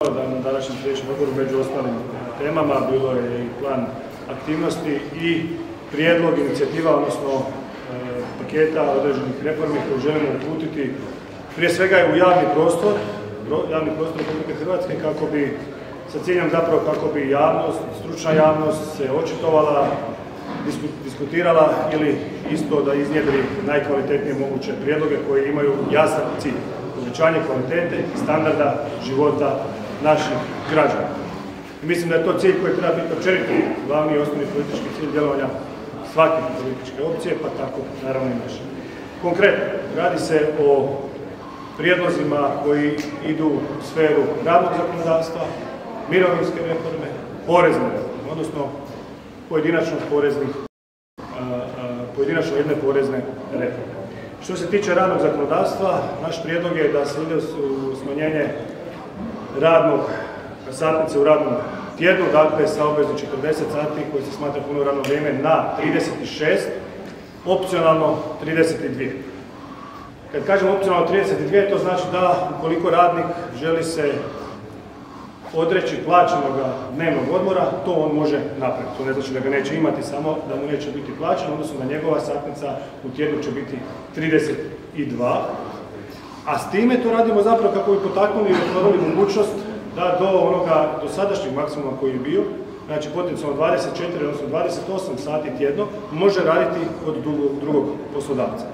Da na današnjem sljedećem odboru među ostalim temama bilo je i plan aktivnosti i prijedlog inicijativa, odnosno paketa određenih reformi koje želimo uputiti prije svega u javni prostor Republike Hrvatske kako bi sa ciljem zapravo kako bi javnost, stručna javnost se očitovala, diskutirala ili isto da iznjedri najkvalitetnije moguće prijedloge koji imaju jasan cilj, povećanje kvalitete i standarda života naših građana. I mislim da je to cilj koji treba biti općenito glavni i osnovni politički cilj djelovanja svake političke opcije, pa tako naravno i naše. Konkretno, radi se o prijedlozima koji idu u sferu radnog zakonodavstva, mirovinske reforme, porezne reforme, odnosno pojedinačno jedne porezne reforme. Što se tiče radnog zakonodavstva, naš prijedlog je da se ide u smanjenje radnog satnice u radnom tjednu, dakle sa obvezno 40 sati koji se smatra puno radno vrijeme na 36, opcionalno 32. Kad kažem opcionalno 32, to znači da ukoliko radnik želi se odreći plaćenog dnevnog odmora, to on može napraviti. To ne znači da ga neće imati, samo da mu neće biti plaćen, odnosno da njegova satnica u tjednu će biti 32. A s time to radimo zapravo kako bi potaknuli i otvorili mogućnost da do sadašnjeg maksimuma koji je bio, znači potencijalno 24, odnosno 28 sati tjedno, može raditi od drugog poslodavca.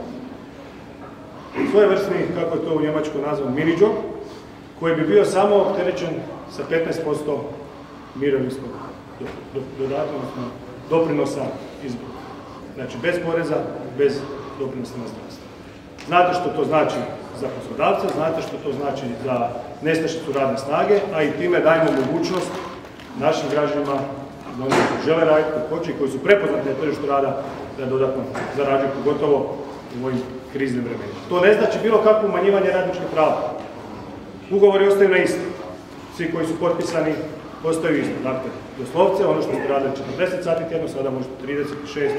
Svojevrsni, kako je to u Njemačkoj nazvan, mini job, koji bi bio samo opterećen sa 15% mirovinskog dodatka, odnosno doprinosa izbora. Znači bez poreza, bez doprinosa na zdravstvo. Znate što to znači za poslodavca, znate što to znači za nestašicu radne snage, a i time dajemo mogućnost našim građanima, da oni koji žele raditi kod kuće i koji su prepoznati na tržištu rada, da dodatno zarađuju, pogotovo u ovim kriznim vremenima. To ne znači bilo kakvo umanjivanje radničkih prava. Ugovori ostaju na isti. Svi koji su potpisani ostaju isto. Dakle, doslovce, ono što ste radili 40 sati tjedno, sada možete 36,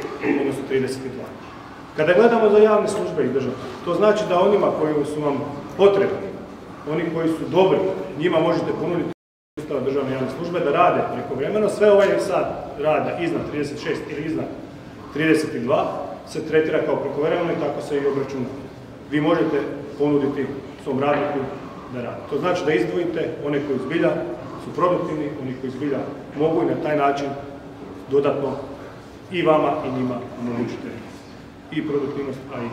odnosno 32. Kada gledamo za javne službe i države, to znači da onima koji su vam potrebni, oni koji su dobri, njima možete ponuditi sustava državne javne službe da rade prekovremeno. Sve ovaj sad rada iznad 36 ili iznad 32 se tretira kao prekovremeno i tako se i obračuna. Vi možete ponuditi svom radniku da radi. To znači da izdvojite one koji zbilja su produktivni, oni koji zbilja mogu i na taj način dodatno i vama i njima omogućite i produktivnost, a i